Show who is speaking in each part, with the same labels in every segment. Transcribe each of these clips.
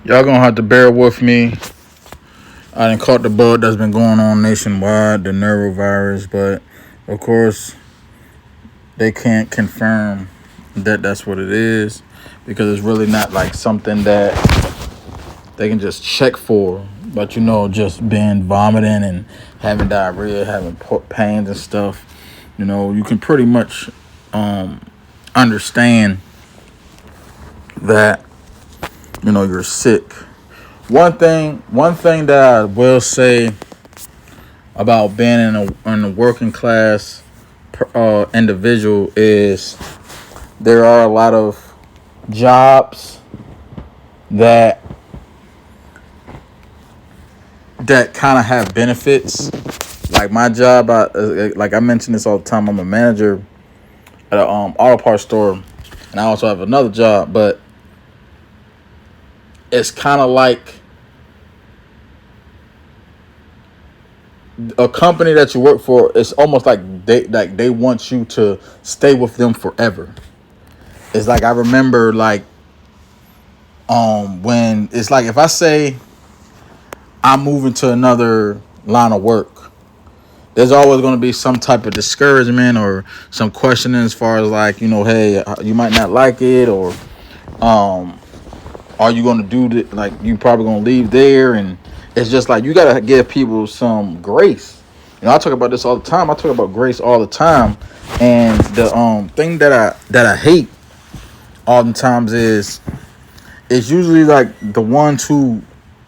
Speaker 1: Y'all gonna have to bear with me. I done caught the bug that's been going on nationwide, the neurovirus, but of course they can't confirm that that's what it is because it's really not like something that they can just check for. But just being vomiting and having diarrhea, having pains and stuff, you can pretty much understand that you're sick. One thing that I will say about being in a working class individual is there are a lot of jobs that kind of have benefits. Like my job, like I mention this all the time. I'm a manager at an auto parts store, and I also have another job. But it's kind of like a company that you work for. It's almost like they want you to stay with them forever. It's like I remember when it's like if I say I'm moving to another line of work, there's always going to be some type of discouragement or some questioning as far as hey, you might not like it, or are you going to do that? Like you probably going to leave there, and it's just like you got to give people some grace. I talk about this all the time. I talk about grace all the time, and the thing that I hate oftentimes is it's usually like the ones who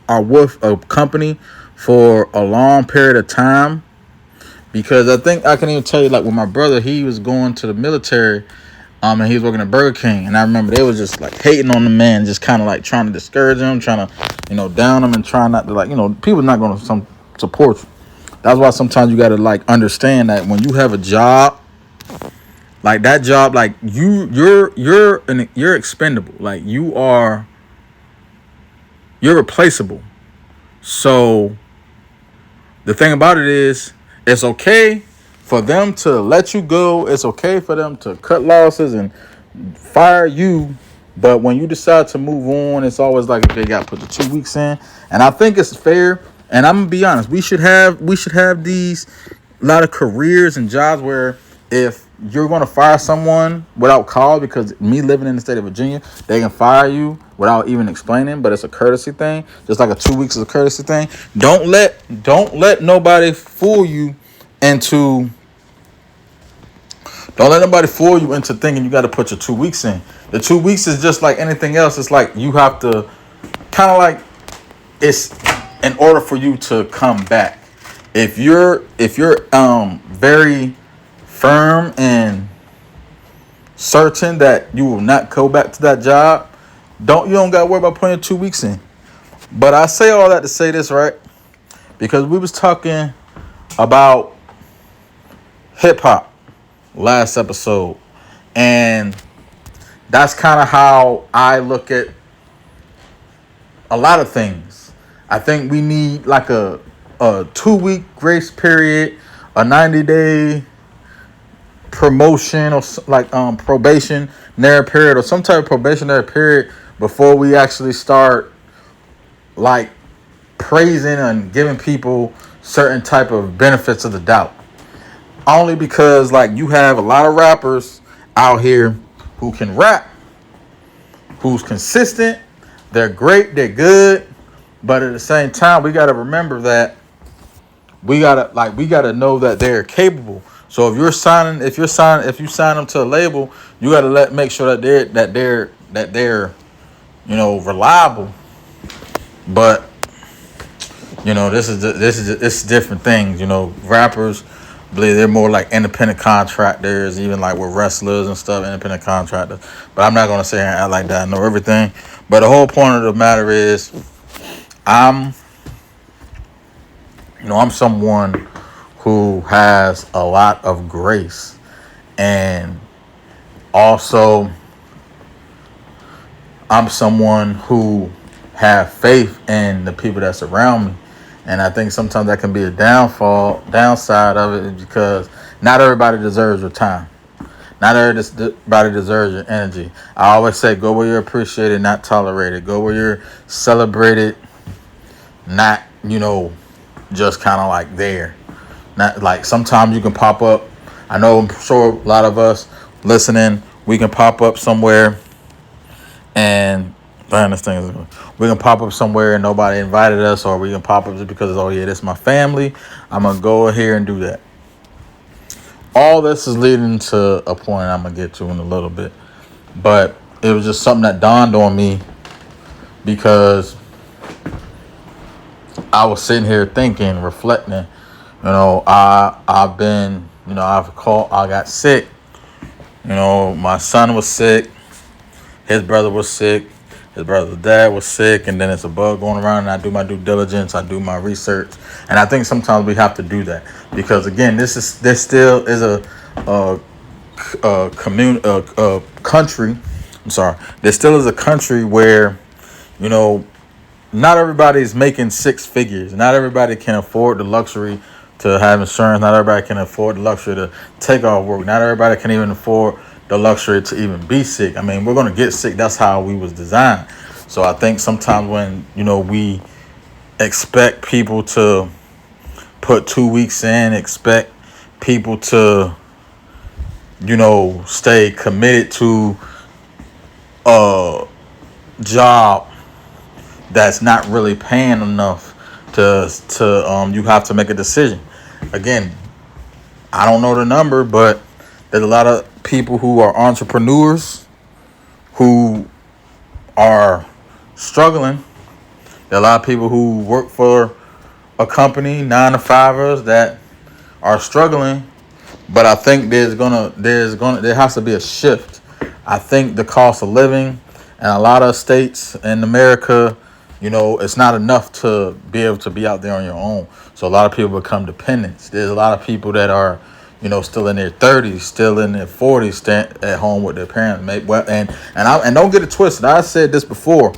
Speaker 1: are with a company for a long period of time. Because I think I can even tell you, like with my brother, he was going to the military, and he was working at Burger King, and I remember they was just like hating on the man, just kind of like trying to discourage him, trying to down him, and trying not to people not going to support you. That's why sometimes you got to understand that when you have a job, like that job, like you're expendable, like you're replaceable. So the thing about it is, it's okay for them to let you go. It's okay for them to cut losses and fire you. But when you decide to move on, it's always like, okay, you got to put the 2 weeks in. And I think it's fair. And I'm gonna be honest, we should have these lot of careers and jobs where if you're going to fire someone without cause, because me living in the state of Virginia, they can fire you without even explaining, but it's a courtesy thing, just like a 2 weeks is a courtesy thing. Don't let nobody fool you into thinking you got to put your 2 weeks in. The 2 weeks is just like anything else. It's like you have to kind of like, it's in order for you to come back. If you're very firm and certain that you will not go back to that job, you don't got to worry about putting 2 weeks in. But I say all that to say this, right? Because we was talking about hip hop last episode, and that's kind of how I look at a lot of things. I think we need like a 2 week grace period, a 90-day promotion, or like probationary period, or some type of probationary period before we actually start like praising and giving people certain type of benefits of the doubt. Only because like you have a lot of rappers out here who can rap, who's consistent, they're great, they're good, but at the same time we got to remember that we got to know that they're capable. So if you sign them to a label, you got to make sure that they're reliable. But this is different things. Rappers, I believe they're more like independent contractors, even like with wrestlers and stuff, independent contractors. But I'm not gonna say I like that. I know everything. But the whole point of the matter is, I'm someone who has a lot of grace, and also I'm someone who have faith in the people that surround me. And I think sometimes that can be a downside of it, is because not everybody deserves your time. Not everybody deserves your energy. I always say, go where you're appreciated, not tolerated. Go where you're celebrated, not, just kind of like there. Not like sometimes you can pop up. I know, I'm sure a lot of us listening, we can pop up somewhere and man, this thing is, we can pop up somewhere and nobody invited us, or we can pop up just because, oh yeah, this is my family. I'm gonna go here and do that. All this is leading to a point I'm gonna get to in a little bit, but it was just something that dawned on me because I was sitting here thinking, reflecting. I've been, I got sick. My son was sick. His brother was sick. His brother's dad was sick, and then it's a bug going around. And I do my due diligence. I do my research, and I think sometimes we have to do that because, again, this still is a country. I'm sorry. There still is a country where, not everybody's making six figures. Not everybody can afford the luxury to have insurance. Not everybody can afford the luxury to take off work. Not everybody can even afford the luxury to even be sick. I mean, we're going to get sick. That's how we was designed. So I think sometimes when, we expect people to put 2 weeks in, expect people to, stay committed to a job that's not really paying enough to you have to make a decision. Again, I don't know the number, but there's a lot of people who are entrepreneurs who are struggling. There are a lot of people who work for a company, 9-to-5ers, that are struggling. But I think there has to be a shift. I think the cost of living in a lot of states in America, it's not enough to be able to be out there on your own. So a lot of people become dependents. There's a lot of people that are, still in their 30s, still in their 40s, stand at home with their parents. And don't get it twisted. I said this before.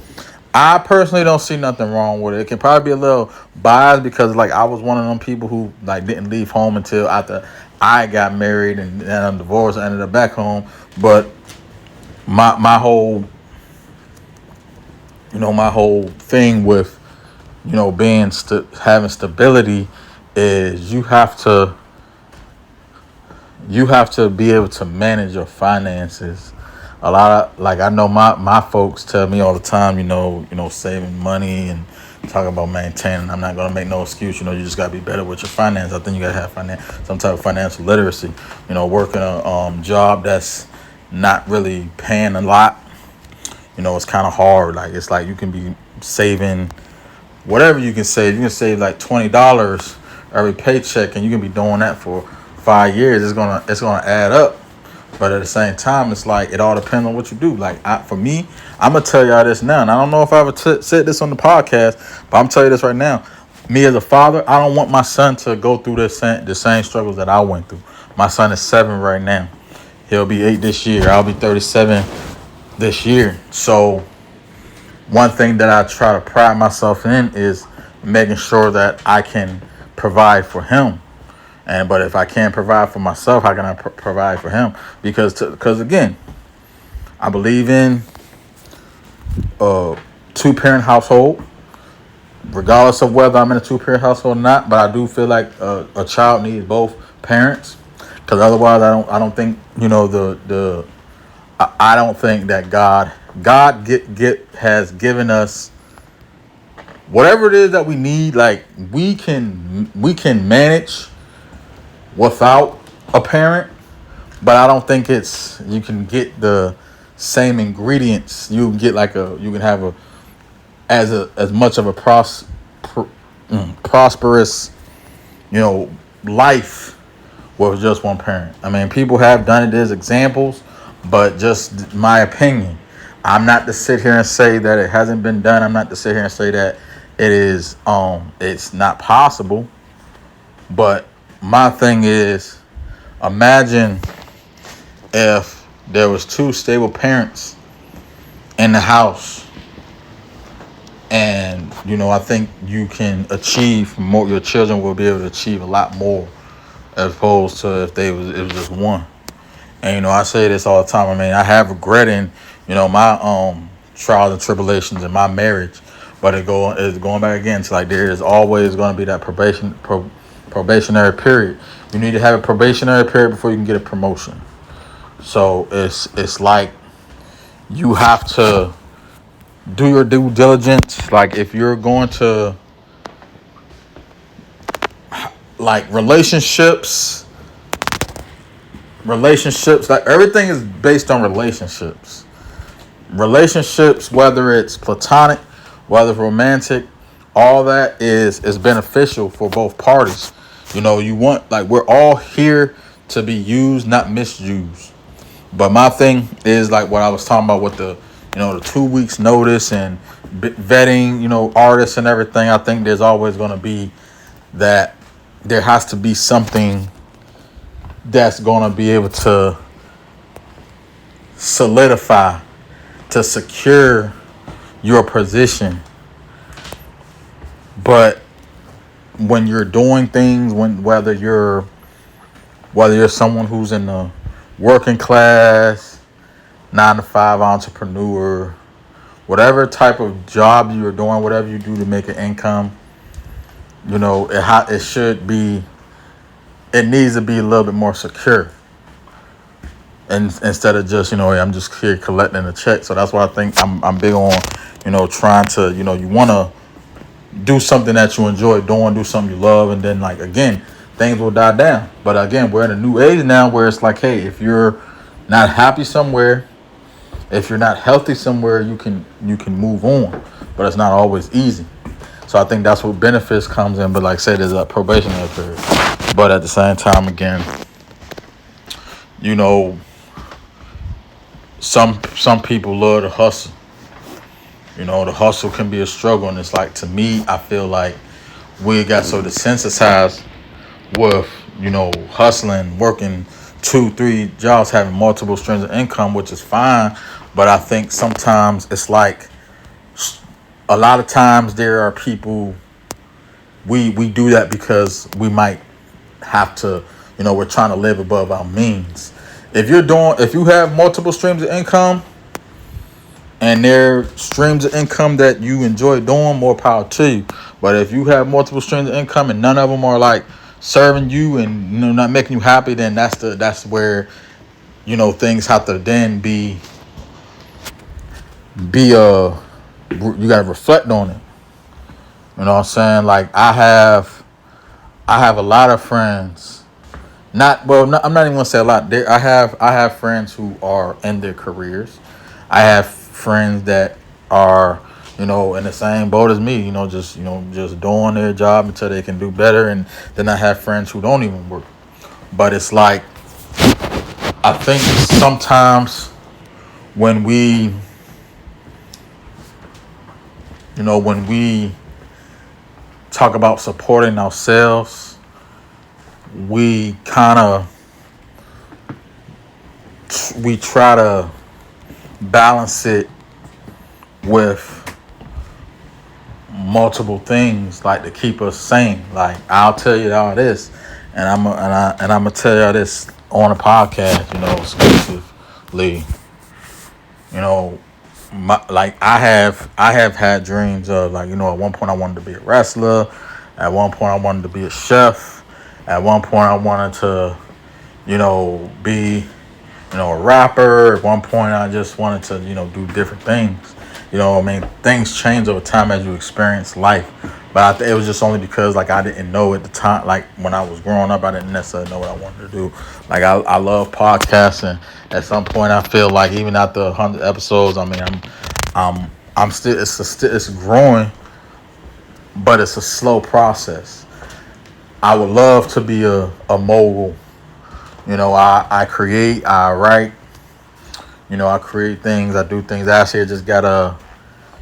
Speaker 1: I personally don't see nothing wrong with it. It can probably be a little biased because, like, I was one of them people who, like, didn't leave home until after I got married and I'm divorced. I ended up back home. But my whole thing with, being having stability is you have to be able to manage your finances. A lot of, like, I know my folks tell me all the time, saving money and talking about maintaining. I'm not gonna make no excuse. You just gotta be better with your finances. I think you gotta have some type of financial literacy. Working a job that's not really paying a lot. It's kind of hard. Like, it's like you can be saving whatever you can save. You can save like $20 every paycheck, and you can be doing that for 5 years. It's gonna add up. But at the same time, it's like it all depends on what you do. Like, for me, I'm gonna tell y'all this now, and I don't know if I ever said this on the podcast, but I'm telling you this right now. Me as a father, I don't want my son to go through the same struggles that I went through. My son is 7 right now. He'll be 8 this year. I'll be 37 this year. So one thing that I try to pride myself in is making sure that I can provide for him. But if I can't provide for myself, how can I provide for him? Because again, I believe in a 2-parent household, regardless of whether I'm in a 2-parent household or not. But I do feel like a child needs both parents, because otherwise, I don't think I don't think that God has given us whatever it is that we need. Like, we can manage without a parent, but I don't think you can get the same ingredients. You can get you can have as much of a prosperous, life with just one parent. I mean, people have done it. There's examples, but just my opinion. I'm not to sit here and say that it hasn't been done. I'm not to sit here and say that it is it's not possible. But my thing is, imagine if there was 2 stable parents in the house, and I think you can achieve more. Your children will be able to achieve a lot more as opposed to if it was just one. And I say this all the time. I mean, I have regret in my trials and tribulations in my marriage, but it's going back again to like there is always going to be that probationary period. You need to have a probationary period before you can get a promotion. So it's like you have to do your due diligence. Like if you're going to like relationships, like everything is based on relationships, whether it's platonic, whether it's romantic, all that is beneficial for both parties. You want, like, we're all here to be used, not misused. But my thing is like what I was talking about with the 2 weeks notice and vetting, artists and everything. I think there's always going to be that there has to be something that's going to be able to solidify, to secure your position. But when you're doing things, whether you're someone who's in the working class, 9 to 5 entrepreneur, whatever type of job you're doing, whatever you do to make an income, it needs to be a little bit more secure. And instead of just, I'm just here collecting a check. So that's why I think I'm big on, trying to, you want to do something that you enjoy doing, do something you love. And then, like, again, things will die down. But again, we're in a new age now where it's like, hey, if you're not happy somewhere, if you're not healthy somewhere, you can move on. But it's not always easy. So I think that's what benefits comes in. But like I said, there's a probationary period. But at the same time, again, some people love to hustle. The hustle can be a struggle, and it's like, to me, I feel like we got so desensitized with hustling, working 2-3 jobs, having multiple streams of income, which is fine. But I think sometimes it's like a lot of times there are people, we do that because we might have to, we're trying to live above our means. If you have multiple streams of income and they're streams of income that you enjoy doing, more power to you. But if you have multiple streams of income and none of them are like serving you and not making you happy, then that's where things have to then be you gotta reflect on it. You know what I'm saying? Like I have a lot of friends. I'm not even gonna say a lot. I have friends who are in their careers. I have friends that are in the same boat as me. Just doing their job until they can do better. And then I have friends who don't even work. But it's like, I think sometimes when we talk about supporting ourselves, we try to balance it with multiple things, like, to keep us sane. Like, I'll tell you all this, and I'm gonna tell you all this on a podcast, exclusively. I have had dreams of, like, at one point I wanted to be a wrestler. At one point I wanted to be a chef. At one point I wanted to, be, a rapper. At one point I just wanted to, do different things. Things change over time as you experience life. But it was just only because, like, I didn't know at the time, like, when I was growing up, I didn't necessarily know what I wanted to do. Like, I love podcasting. At some point, I feel like even after 100 episodes, I mean, I'm still, it's growing, but it's a slow process. I would love to be a mogul. I create, I write, I create things, I do things. Actually, I just got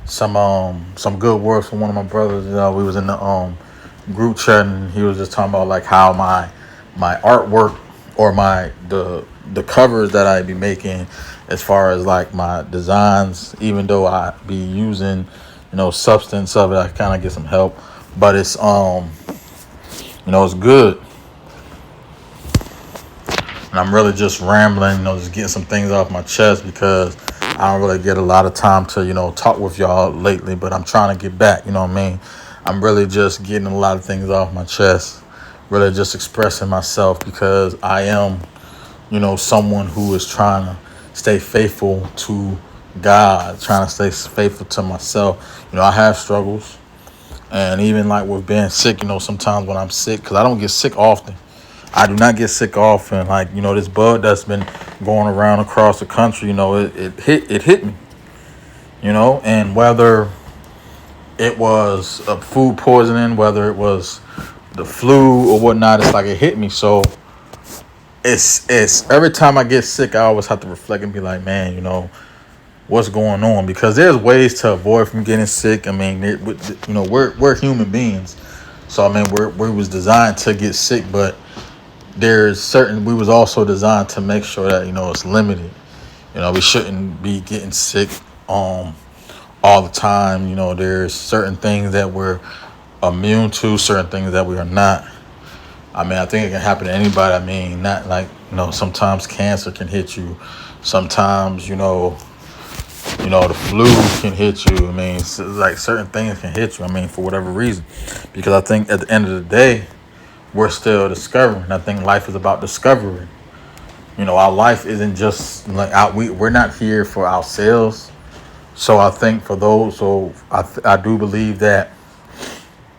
Speaker 1: some good words from one of my brothers. We was in the group chat, and he was just talking about, like, how my artwork, or the covers that I be making, as far as, like, my designs, even though I be using substance of it, I kind of get some help, but it's it's good. And I'm really just rambling, just getting some things off my chest because I don't really get a lot of time to, talk with y'all lately, but I'm trying to get back, you know what I mean? I'm really just getting a lot of things off my chest, really just expressing myself because I am, someone who is trying to stay faithful to God, trying to stay faithful to myself. I have struggles. And even like with being sick, sometimes when I'm sick, because I don't get sick often. I do not get sick often. Like, this bug that's been going around across the country, it hit me, and whether it was a food poisoning, whether it was the flu or whatnot, it's like it hit me. So it's every time I get sick, I always have to reflect and be like, man, what's going on? Because there's ways to avoid from getting sick. I mean, we're human beings, so I mean, we was designed to get sick, but we was also designed to make sure that it's limited. We shouldn't be getting sick all the time. There's certain things that we're immune to, certain things that we are not. I mean, I think it can happen to anybody. I mean, not like sometimes cancer can hit you, sometimes the flu can hit you. I mean, like certain things can hit you. I mean, for whatever reason, because I think at the end of the day, we're still discovering. I think life is about discovery. Our life isn't just like we're not here for ourselves. So I think for those, I do believe that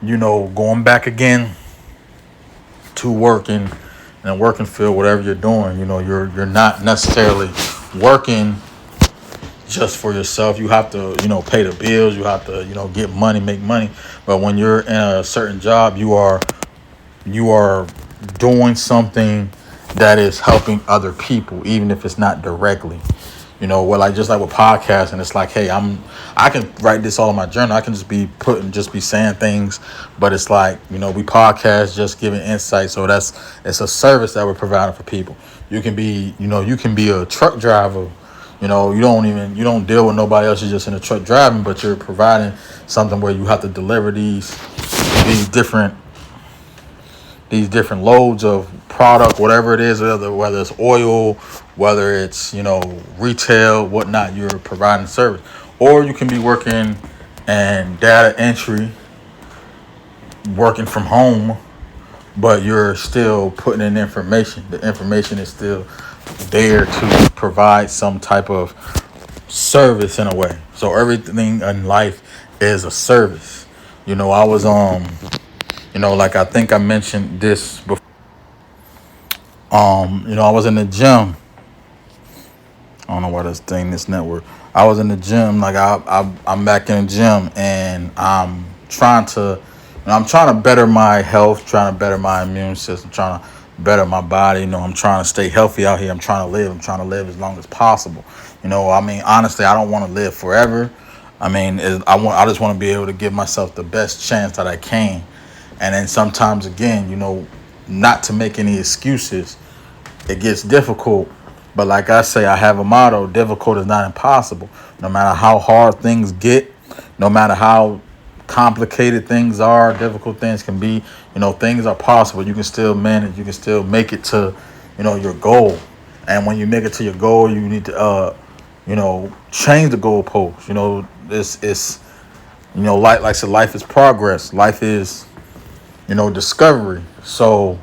Speaker 1: going back again to working and working field, whatever you're doing, you're not necessarily working just for yourself. You have to, pay the bills. You have to, get money, make money. But when you're in a certain job, you are doing something that is helping other people, even if it's not directly. Like just like with podcasting, it's like, hey, I can write this all in my journal. I can just be saying things, but it's like, we podcast just giving insight. So it's a service that we're providing for people. You can be a truck driver. You don't deal with nobody else. You're just in a truck driving, but you're providing something where you have to deliver these different loads of product, whatever it is, whether it's oil, whether it's retail, whatnot. You're providing service, or you can be working and data entry, working from home, but you're still putting in information. The information is still there to provide some type of service in a way. So everything in life is a service. I was like I think I mentioned this before. I was in the gym. I don't know why this network. I was in the gym. Like I'm back in the gym, and I'm trying to better my health, trying to better my immune system, trying to better my body. I'm trying to stay healthy out here. I'm trying to live as long as possible. I mean, honestly, I don't want to live forever. I mean, I just want to be able to give myself the best chance that I can. And then sometimes again, not to make any excuses, it gets difficult. But like I say, I have a motto: difficult is not impossible. No matter how hard things get, no matter how complicated things are, difficult things can be, things are possible. You can still manage, you can still make it to, your goal. And when you make it to your goal, you need to, change the goalpost. It's like I said, life is progress. Life is, discovery. So,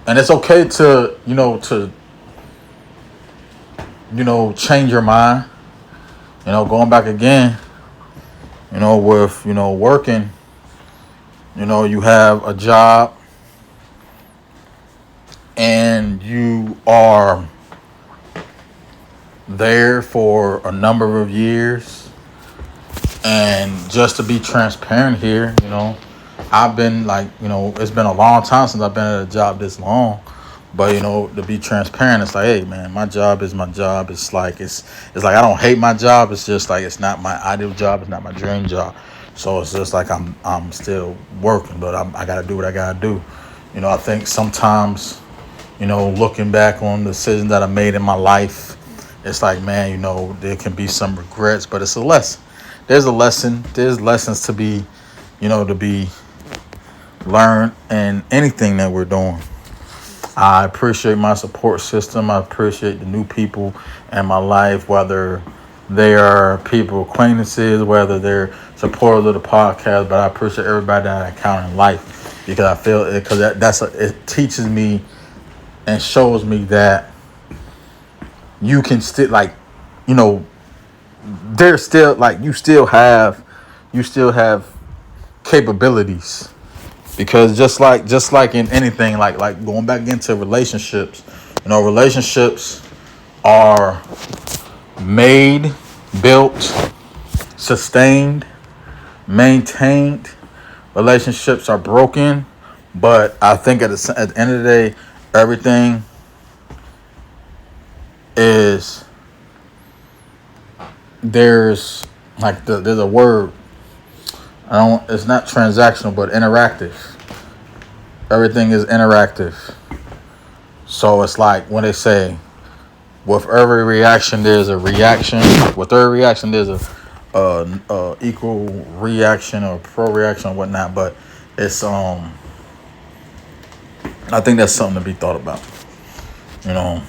Speaker 1: and it's okay to, change your mind, going back again, with, working, you have a job and you are there for a number of years. And just to be transparent here, I've been like, it's been a long time since I've been at a job this long. But, to be transparent, it's like, hey, man, my job is my job. It's like I don't hate my job. It's just like it's not my ideal job. It's not my dream job. So it's just like I'm still working, but I got to do what I got to do. I think sometimes, looking back on the decisions that I made in my life, it's like, man, there can be some regrets, but it's a lesson. There's a lesson. There's lessons to be, to be learned in anything that we're doing. I appreciate my support system. I appreciate the new people in my life, whether they are people acquaintances, whether they're supporters of the podcast. But I appreciate everybody that I encounter in life because I feel it because it teaches me and shows me that you can still you know, there's still you still have capabilities because just like in anything like going back into relationships, relationships are made, built, sustained, maintained. Relationships are broken, but I think at the end of the day, everything is there's a word. I don't. It's not transactional, but interactive. Everything is interactive. So it's like when they say, with every reaction there's a reaction. With every reaction there's a equal reaction or pro reaction or whatnot. But it's I think that's something to be thought about. You know.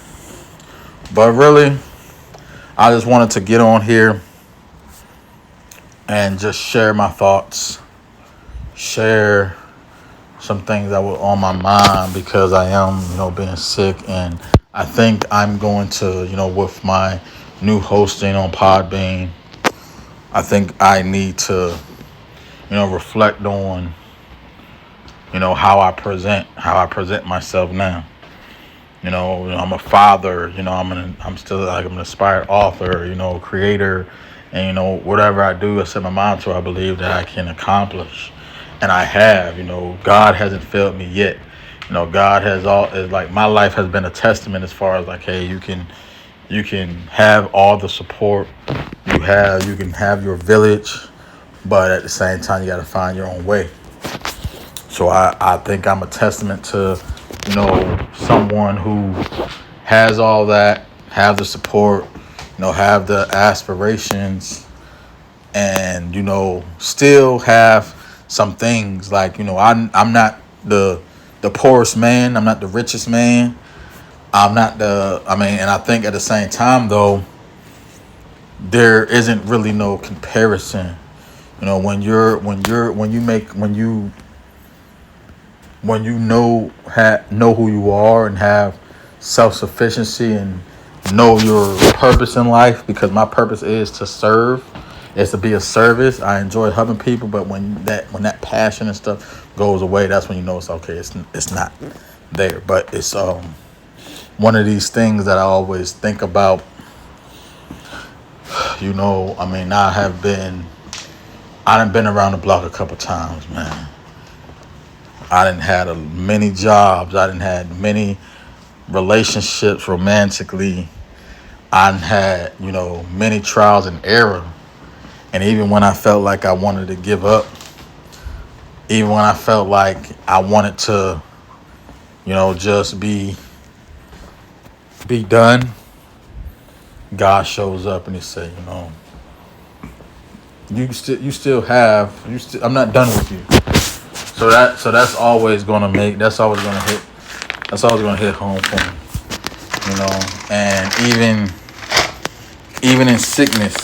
Speaker 1: But really, I just wanted to get on here and just share my thoughts, share some things that were on my mind because I am, being sick, and I think I'm going to, with my new hosting on Podbean, I think I need to, reflect on, how I present myself now. I'm a father. I'm still like I'm an inspired author. Creator, and whatever I do, I set my mind to. I believe that I can accomplish, and I have. God hasn't failed me yet. God has all is like my life has been a testament as far as like, hey, you can have all the support you can have your village, but at the same time you got to find your own way. So I think I'm a testament to, someone who has all that, have the support, have the aspirations, and, still have some things like, I'm not the poorest man. I'm not the richest man. And I think at the same time though, there isn't really no comparison. When you know who you are and have self-sufficiency and know your purpose in life, because my purpose is to serve, is to be a service. I enjoy helping people, but when that passion and stuff goes away, that's when you know it's okay. It's not there, but it's one of these things that I always think about. I done been around the block a couple times, man. I done had many jobs. I done had many relationships romantically. I done had, many trials and error. And even when I felt like I wanted to give up, even when I felt like I wanted to, just be done, God shows up and he said, I'm not done with you. So that's always gonna hit home for me. And even in sickness,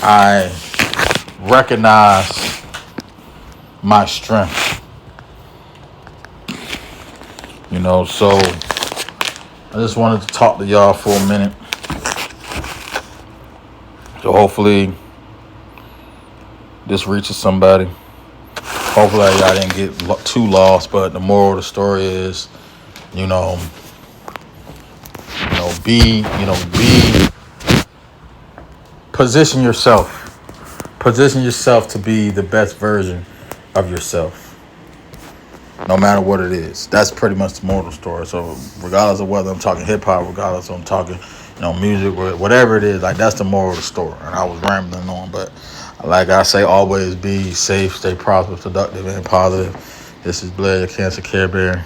Speaker 1: I recognize my strength. So I just wanted to talk to y'all for a minute. So hopefully this reaches somebody. Hopefully y'all didn't get too lost, but the moral of the story is, be position yourself to be the best version of yourself, no matter what it is. That's pretty much the moral of the story. So regardless of whether I'm talking hip hop, regardless of I'm talking, music, whatever it is, like that's the moral of the story. And I was rambling on, but like I say, always be safe, stay prosperous, productive, and positive. This is Blair, your Cancer Care Bear.